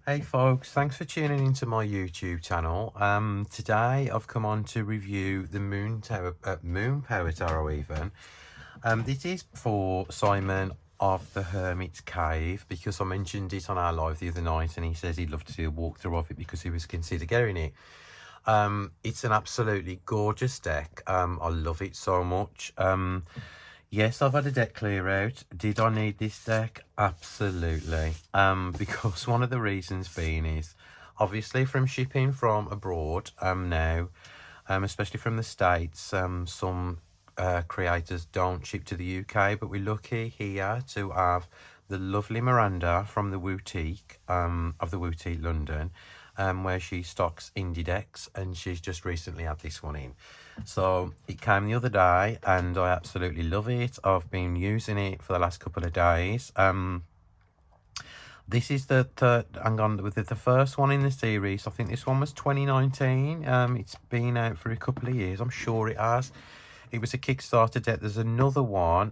Hey folks, thanks for tuning into my YouTube channel. Today I've come on to review the Moon Power Tarot even. This is for Simon of the Hermit's Cave because I mentioned it on our live the other night and he says he'd love to do a walkthrough of it because he was considering getting it. It's an absolutely gorgeous deck. I love it so much. Yes, I've had a deck clear out. Did I need this deck? Absolutely. Because one of the reasons being is obviously from shipping from abroad now, especially from the States, some creators don't ship to the UK, but we're lucky here to have the lovely Miranda from the Boutique of the Boutique London, where she stocks indie decks, and she's just recently had this one in. So it came the other day and I absolutely love it. I've been using it for the last couple of days. This is the third, hang on, with the first one in the series. I think this one was 2019. It's been out for a couple of years. I'm sure it has. It was a Kickstarter deck. There's another one,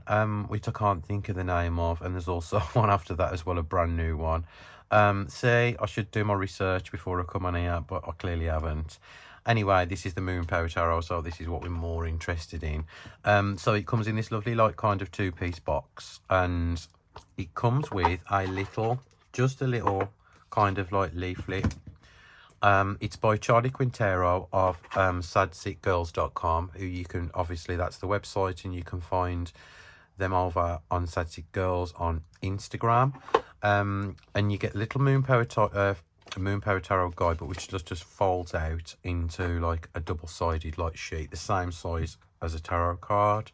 which I can't think of the name of, and there's also one after that as well, a brand new one. See, I should do my research before I come on here, but I clearly haven't. Anyway, this is the Moon Power Tarot, so this is what we're more interested in. So it comes in this lovely, like, kind of two-piece box, and it comes with a little, just a little kind of like leaflet. It's by Charlie Quintero of sadsickgirls.com, who you can, obviously that's the website, and you can find them over on Sad Sick Girls on Instagram. And you get little Moon Power Tarot guide, but which just folds out into like a double-sided like sheet, the same size as a tarot card.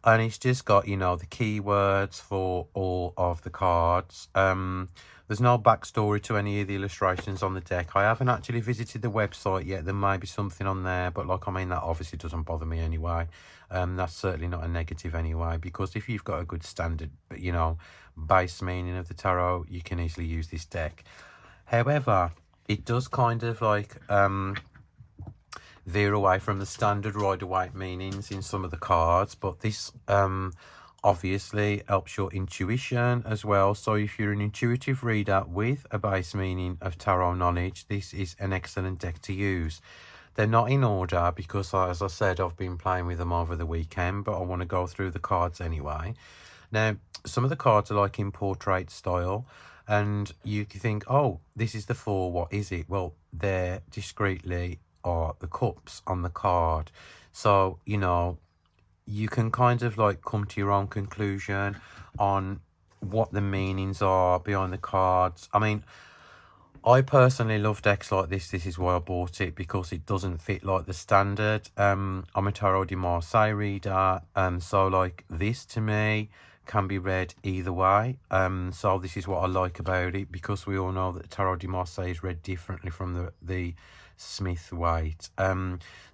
And it's just got, you know, the keywords for all of the cards. There's no backstory to any of the illustrations on the deck. I haven't actually visited the website yet. There may be something on there, but like, I mean, that obviously doesn't bother me anyway. That's certainly not a negative anyway, because if you've got a good standard, you know, base meaning of the tarot, you can easily use this deck. However, it does kind of like veer away from the standard Rider-Waite meanings in some of the cards, but this obviously helps your intuition as well. So if you're an intuitive reader with a base meaning of tarot knowledge, this is an excellent deck to use. They're not in order because, as I said, I've been playing with them over the weekend, but I want to go through the cards anyway. Now, some of the cards are like in portrait style, and you think, oh, this is the four, what is it? Well, they're discreetly are the cups on the card. So, you know, you can kind of like come to your own conclusion on what the meanings are behind the cards. I mean, I personally love decks like this. This is why I bought it, because it doesn't fit like the standard. I'm a Tarot de Marseille reader, so like this to me can be read either way. So this is what I like about it, because we all know that Tarot de Marseille is read differently from the Smith-Waite.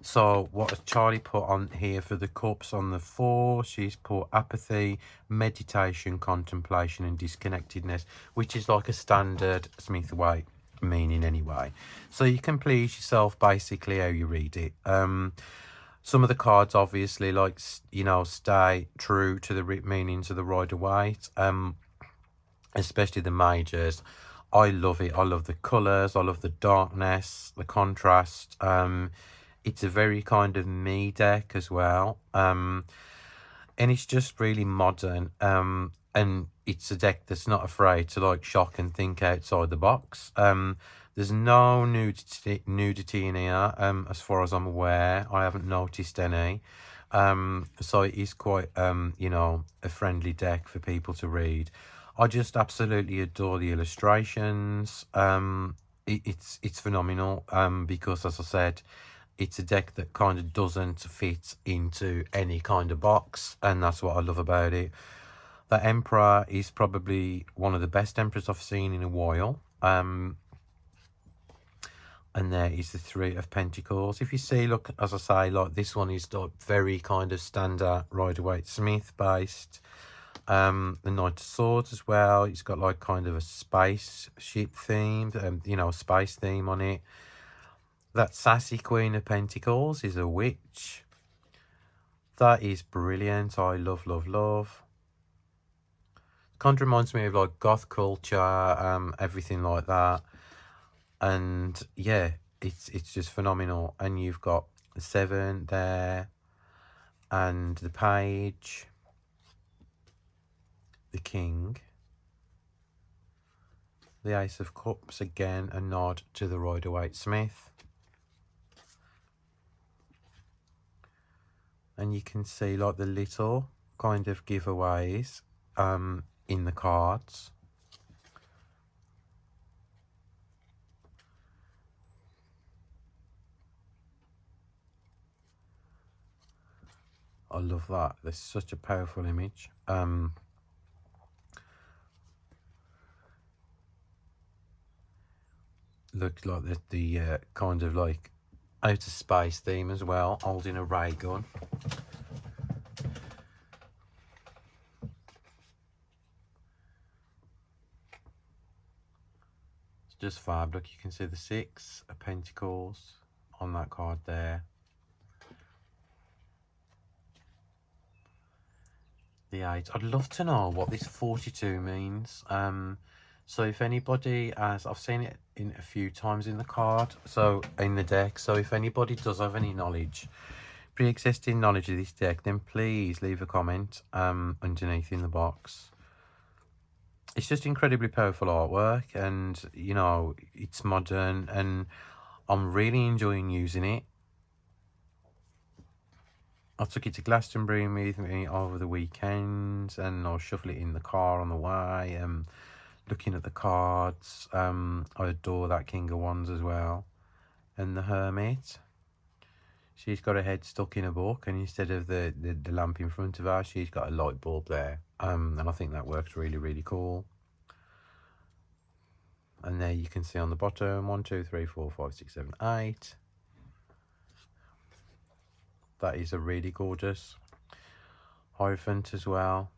So what has Charlie put on here for the cups on the 4? She's put apathy, meditation, contemplation and disconnectedness, which is like a standard Smith-Waite meaning anyway. So you can please yourself basically how you read it. Some of the cards obviously, like, you know, stay true to the meanings of the Rider-Waite, especially the majors. I love it. I love the colours. I love the darkness, the contrast. It's a very kind of me deck as well. And it's just really modern. And it's a deck that's not afraid to like shock and think outside the box. There's no nudity in here, as far as I'm aware. I haven't noticed any. So it is quite, you know, a friendly deck for people to read. I just absolutely adore the illustrations. It's phenomenal, because, as I said, it's a deck that kind of doesn't fit into any kind of box, and that's what I love about it. The Emperor is probably one of the best Emperors I've seen in a while. And there is the 3 of Pentacles. If you see, look, as I say, like this one is like very kind of standard Rider-Waite Smith based. The Knight of Swords as well. It's got like kind of a spaceship theme, you know, a space theme on it. That sassy Queen of Pentacles is a witch. That is brilliant. I love, love, love. Kind of reminds me of like goth culture, everything like that. And yeah, it's just phenomenal. And you've got the 7 there, and the page, the king, the Ace of Cups, again a nod to the Rider-Waite-Smith. And you can see like the little kind of giveaways in the cards. I love that. There's such a powerful image. Looks like the kind of like outer space theme as well, holding a ray gun. It's just fab. Look, you can see the 6 of Pentacles on that card there. The 8. I'd love to know what this 42 means. So if anybody has, I've seen it in a few times in the card, so in the deck. So if anybody does have any knowledge, pre-existing knowledge of this deck, then please leave a comment underneath in the box. It's just incredibly powerful artwork, and you know, it's modern, and I'm really enjoying using it. I took it to Glastonbury with me over the weekend, and I'll shuffle it in the car on the way. Looking at the cards, I adore that King of Wands as well, and the Hermit. She's got her head stuck in a book, and instead of the lamp in front of her, she's got a light bulb there, and I think that works really, really cool. And there you can see on the bottom 1, 2, 3, 4, 5, 6, 7, 8. That is a really gorgeous Hierophant as well.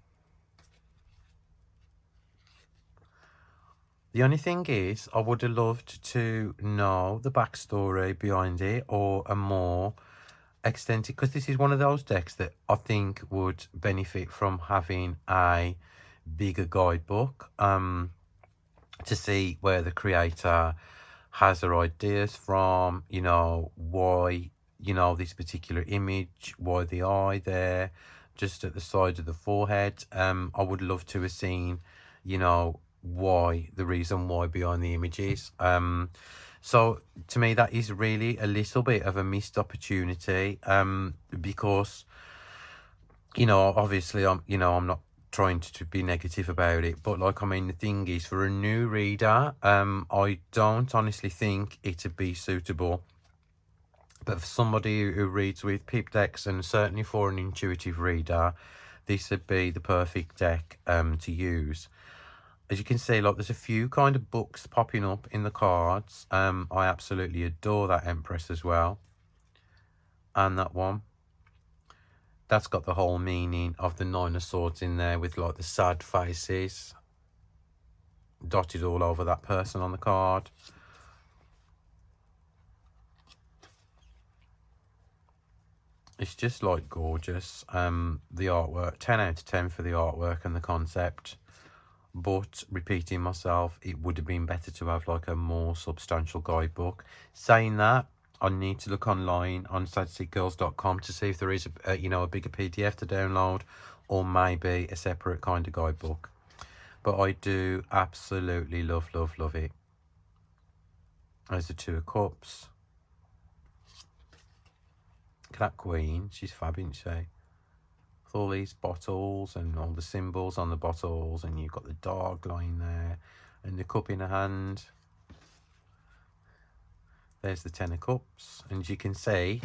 The only thing is, I would have loved to know the backstory behind it, or a more extended, because this is one of those decks that I think would benefit from having a bigger guidebook to see where the creator has their ideas from, you know, why, you know, this particular image, why the eye there, just at the side of the forehead. I would love to have seen, you know, why, the reason why behind the images. So to me, that is really a little bit of a missed opportunity, because, you know, obviously I'm not trying to be negative about it, but like, I mean, the thing is, for a new reader, I don't honestly think it'd be suitable. But for somebody who reads with pip decks, and certainly for an intuitive reader, this would be the perfect deck to use. As you can see, like, there's a few kind of books popping up in the cards. I absolutely adore that Empress as well, and that one. That's got the whole meaning of the 9 of Swords in there, with like the sad faces dotted all over that person on the card. It's just like gorgeous. The artwork, 10 out of 10 for the artwork and the concept. But repeating myself, it would have been better to have like a more substantial guidebook. Saying that, I need to look online on sadseekgirls.com to see if there is a bigger PDF to download, or maybe a separate kind of guidebook. But I do absolutely love it. There's the 2 of Cups. Look at that Queen, she's fab, isn't she? With all these bottles and all the symbols on the bottles, and you've got the dog lying there, and the cup in her hand. There's the 10 of Cups, and as you can see,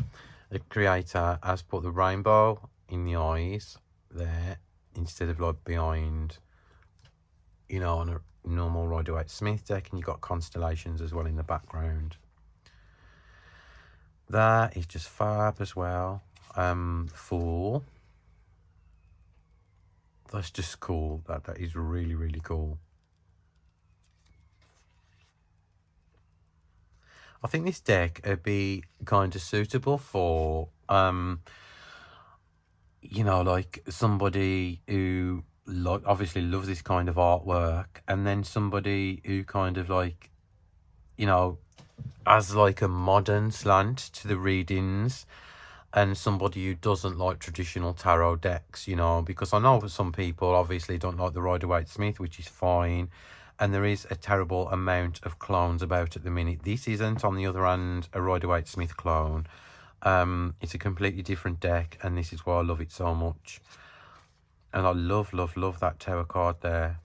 the creator has put the rainbow in the eyes there, instead of like behind, you know, on a normal Rider-Waite-Smith deck, and you've got constellations as well in the background. That is just fab as well. Fool. That's just cool. That is really, really cool. I think this deck would be kind of suitable for, you know, like somebody who obviously loves this kind of artwork, and then somebody who kind of like, you know, as like a modern slant to the readings, and somebody who doesn't like traditional tarot decks, you know, because I know some people obviously don't like the Rider-Waite-Smith, which is fine, and there is a terrible amount of clones about at the minute. This isn't, on the other hand, a Rider-Waite-Smith clone. It's a completely different deck, and this is why I love it so much. And I love that Tower card there.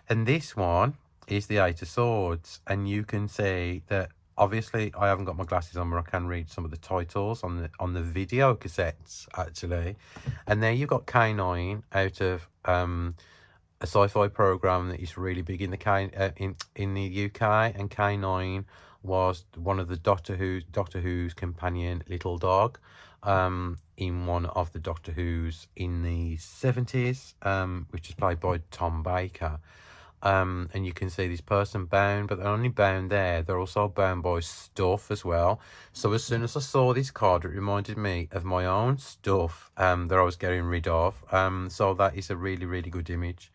And this one is the Eight of Swords, and you can see that obviously I haven't got my glasses on, but I can read some of the titles on the video cassettes actually. And there you've got K9 out of a sci-fi program that is really big in the in the UK, and K9 was one of the Doctor Who's companion little dog in one of the Doctor Who's in the 70s, which is played by Tom Baker. And you can see this person bound, but they're only bound there. They're also bound by stuff as well. So as soon as I saw this card, it reminded me of my own stuff that I was getting rid of. So that is a really, really good image.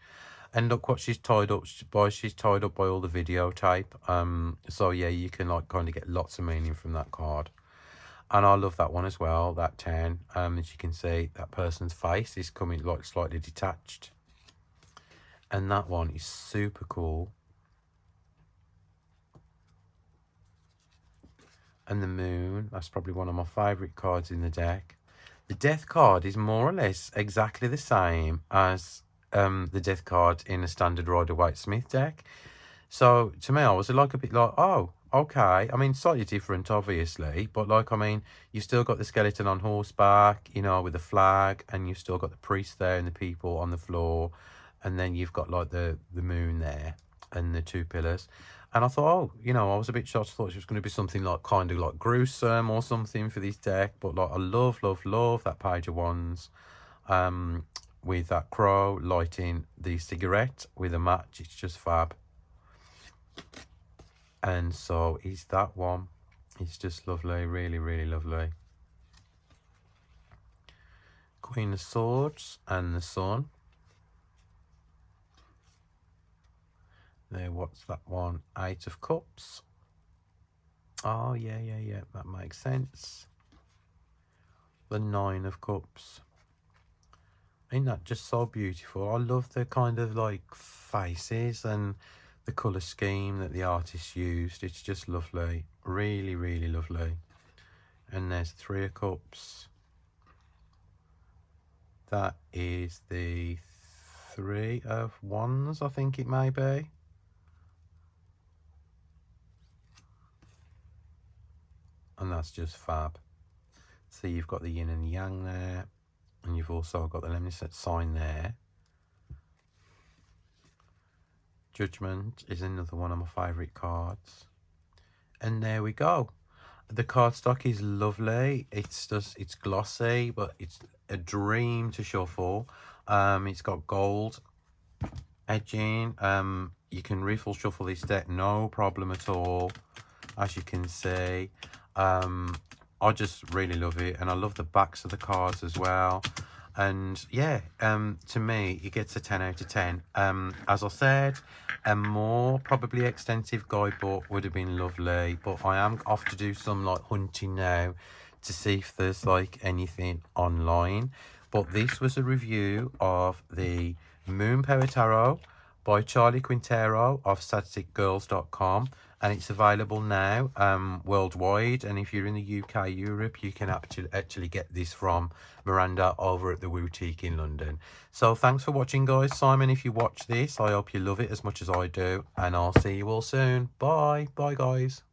And look what she's tied up by. She's tied up by all the videotape. So yeah, you can like kind of get lots of meaning from that card. And I love that one as well, that 10. As you can see, that person's face is coming like slightly detached. And that one is super cool. And the moon, that's probably one of my favourite cards in the deck. The death card is more or less exactly the same as the death card in a standard Rider-Waite-Smith deck. So to me, I was like a bit like, oh, okay. I mean, slightly different, obviously, but like, I mean, you've still got the skeleton on horseback, you know, with the flag, and you've still got the priest there and the people on the floor. And then you've got like the moon there and the two pillars. And I thought, oh, you know, I was a bit shocked. I thought it was going to be something like kind of like gruesome or something for this deck. But like, I love that Page of Wands with that crow lighting the cigarette with a match. It's just fab. And so is that one. It's just lovely, really, really lovely. Queen of Swords and the Sun. There, what's that one? Eight of Cups. Oh, yeah, that makes sense. The Nine of Cups. Ain't that just so beautiful? I love the kind of like faces and the colour scheme that the artist used. It's just lovely. Really, really lovely. And there's Three of Cups. That is the Three of Wands, I think it may be. And that's just fab. So you've got the yin and yang there, and you've also got the lemniscate sign there. Judgment is another one of my favourite cards. And there we go. The cardstock is lovely. It's glossy, but it's a dream to shuffle. It's got gold edging. You can riffle shuffle this deck, no problem at all, as you can see. I just really love it, and I love the backs of the cards as well. And yeah, to me, it gets a 10 out of 10. As I said, a more probably extensive guidebook would have been lovely, but I am off to do some like hunting now to see if there's like anything online. But this was a review of the Moon Power Tarot by Charlie Quintero of staticgirls.com, and it's available now worldwide. And if you're in the UK, Europe, you can actually get this from Miranda over at the Boutique in London. So thanks for watching, guys. Simon, if you watch this, I hope you love it as much as I do, and I'll see you all soon. Bye guys.